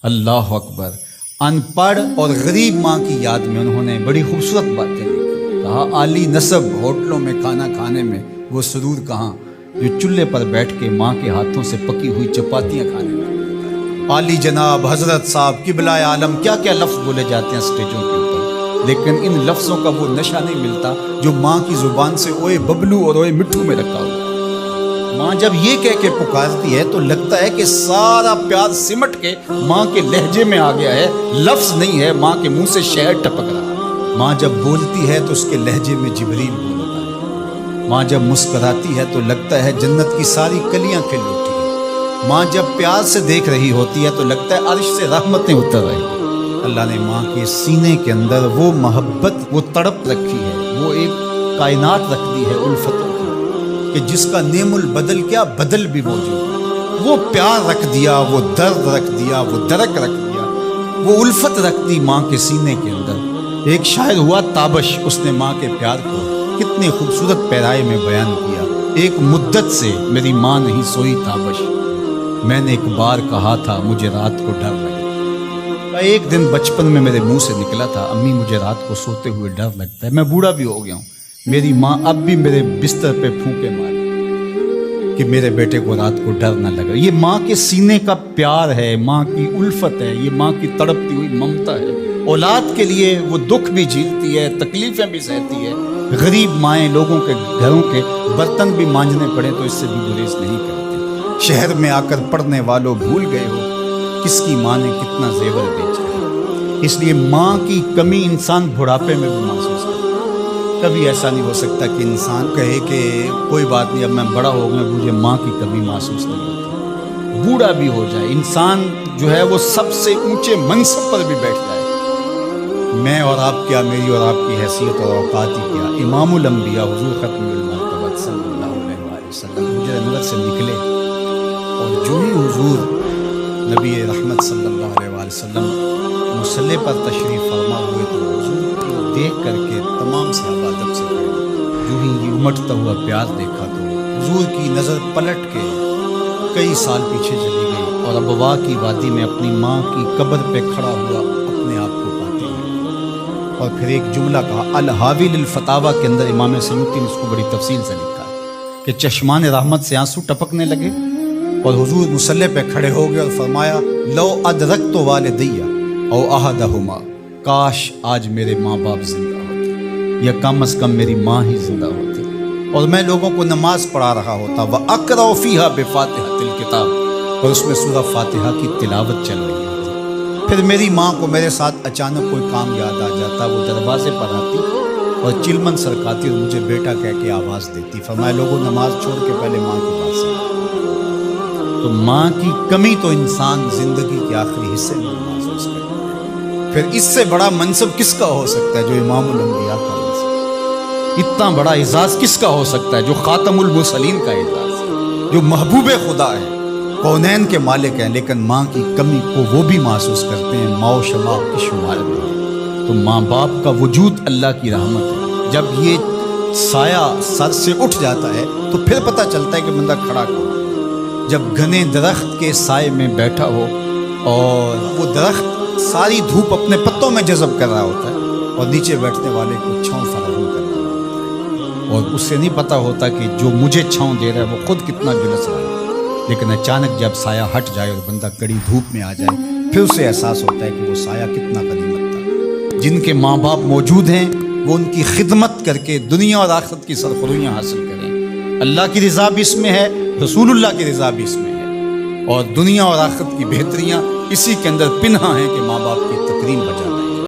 اللہ اکبر۔ ان پڑھ اور غریب ماں کی یاد میں انہوں نے بڑی خوبصورت باتیں لکھی۔ کہا عالی نسب ہوٹلوں میں کھانا کھانے میں وہ سرور کہاں جو چولہے پر بیٹھ کے ماں کے ہاتھوں سے پکی ہوئی چپاتیاں کھانے میں۔ عالی جناب، حضرت صاحب، قبلہ عالم، کیا کیا لفظ بولے جاتے ہیں اسٹیجوں کے اوپر، لیکن ان لفظوں کا وہ نشہ نہیں ملتا جو ماں کی زبان سے اوئے ببلو اور اوئے مٹھو میں رکھا ہوا۔ ماں جب یہ کہہ کے پکارتی ہے تو لگتا ہے کہ سارا پیار سمٹ کے ماں کے لہجے میں آ گیا ہے، لفظ نہیں ہے، ماں کے منہ سے شہد ٹپک رہا۔ ماں جب بولتی ہے تو اس کے لہجے میں جبریل بولتا ہے۔ ماں جب مسکراتی ہے تو لگتا ہے جنت کی ساری کلیاں کھل اٹھی ہیں۔ ماں جب پیار سے دیکھ رہی ہوتی ہے تو لگتا ہے عرش سے رحمتیں اتر رہی ہیں۔ اللہ نے ماں کے سینے کے اندر وہ محبت، وہ تڑپ رکھی ہے، وہ ایک کائنات رکھ دی ہے الفتوں کی، کہ جس کا نعم البدل کیا بدل بھی موجود ہے۔ وہ پیار رکھ دیا، وہ درد رکھ دیا، وہ درک رکھ دیا، وہ الفت رکھ دی ماں کے سینے کے اندر۔ ایک شاعر ہوا تابش، اس نے ماں کے پیار کو کتنے خوبصورت پیرائے میں بیان کیا۔ ایک مدت سے میری ماں نہیں سوئی تابش، میں نے ایک بار کہا تھا مجھے رات کو ڈر لگے۔ ایک دن بچپن میں میرے منہ سے نکلا تھا امی مجھے رات کو سوتے ہوئے ڈر لگتا ہے۔ میں بوڑھا بھی ہو گیا ہوں، میری ماں اب بھی میرے بستر پہ پھونکے مارے کہ میرے بیٹے کو رات کو ڈر نہ لگے۔ یہ ماں کے سینے کا پیار ہے، ماں کی الفت ہے، یہ ماں کی تڑپتی ہوئی ممتا ہے۔ اولاد کے لیے وہ دکھ بھی جھیلتی ہے، تکلیفیں بھی سہتی ہے۔ غریب مائیں لوگوں کے گھروں کے برتن بھی مانجنے پڑے تو اس سے بھی گریز نہیں کرتی۔ شہر میں آ کر پڑھنے والوں بھول گئے ہو کس کی ماں نے کتنا زیور بیچا ہے۔ اس لیے ماں کی کمی انسان بڑھاپے میں بھی محسوس کرتا ہے۔ کبھی ایسا نہیں ہو سکتا کہ انسان کہے کہ کوئی بات نہیں، اب میں بڑا ہو گیا، مجھے ماں کی کمی محسوس نہیں ہوتی۔ بوڑھا بھی ہو جائے انسان جو ہے وہ سب سے اونچے منصب پر بھی بیٹھ جائے، میں اور آپ کیا، میری اور آپ کی حیثیت اور اوقات ہی کیا۔ امام الانبیاء حضور ختم المرتبہ صلی اللہ علیہ وآلہ وسلم حجرہ نور سے نکلے اور جو ہی حضور نبی رحمت صلی اللہ علیہ وآلہ وسلم مصلی پر تشریف فرما ہوئے تو حضور کو دیکھ کر کے تمام صحابہ ادب سے کھڑے۔ جو ہی یہ امٹتا ہوا پیار دیکھا تو حضور کی نظر پلٹ کے کئی سال پیچھے چلی گئی اور ابوا کی وادی میں اپنی ماں کی قبر پہ کھڑا ہوا اپنے آپ کو پاتے ہیں۔ اور پھر ایک جملہ کہا، الحاوی للفتاوی کے اندر امام سیوطی نے اس کو بڑی تفصیل سے لکھا ہے کہ چشمان رحمت سے آنسو ٹپکنے لگے اور حضور مصلی پہ کھڑے ہو گئے اور فرمایا لو ادرکت والدی او احدہما، کاش آج میرے ماں باپ زندہ ہوتے یا کم از کم میری ماں ہی زندہ ہوتی اور میں لوگوں کو نماز پڑھا رہا ہوتا، وَأَقْرَأُ فِيهَا بِفَاتِحَةِ الْكِتَابِ، اور اس میں سورہ فاتحہ کی تلاوت چل رہی ہوتی۔ پھر میری ماں کو میرے ساتھ اچانک کوئی کام یاد آ جاتا، وہ دروازے پر آتی اور چلمن سرکاتی اور مجھے بیٹا کہہ کے آواز دیتی۔ فرمایا لوگوں نماز چھوڑ کے پہلے ماں کے پاس آئے۔ تو ماں کی کمی تو انسان زندگی کے آخری حصے میں محسوس کرتا ہے۔ پھر اس سے بڑا منصب کس کا ہو سکتا ہے جو امام الانبیاء کا منصب؟ اتنا بڑا اعزاز کس کا ہو سکتا ہے جو خاتم المرسلین کا اعزاز ہے، جو محبوب خدا ہے، کونین کے مالک ہیں، لیکن ماں کی کمی کو وہ بھی محسوس کرتے ہیں ماں و شماع کے شمار میں۔ تو ماں باپ کا وجود اللہ کی رحمت ہے۔ جب یہ سایہ سر سے اٹھ جاتا ہے تو پھر پتہ چلتا ہے کہ بندہ کھڑا کھڑا۔ جب گھنے درخت کے سائے میں بیٹھا ہو اور وہ درخت ساری دھوپ اپنے پتوں میں جذب کر رہا ہوتا ہے اور نیچے بیٹھنے والے کو چھاؤں فراہم کر رہا ہوتا ہے، اور اس سے نہیں پتہ ہوتا کہ جو مجھے چھاؤں دے رہا ہے وہ خود کتنا جلس رہا ہے، لیکن اچانک جب سایہ ہٹ جائے اور بندہ کڑی دھوپ میں آ جائے پھر اسے احساس ہوتا ہے کہ وہ سایہ کتنا غنیمت تھا۔ جن کے ماں باپ موجود ہیں وہ ان کی خدمت کر کے دنیا اور آخرت کی سرخرویاں حاصل کریں۔ اللہ کی رضا بھی اس میں ہے، رسول اللہ کی رضا بھی اس میں ہے، اور دنیا اور آخرت کی بہتریاں اسی کے اندر پنہا ہیں کہ ماں باپ کی تکریم بجا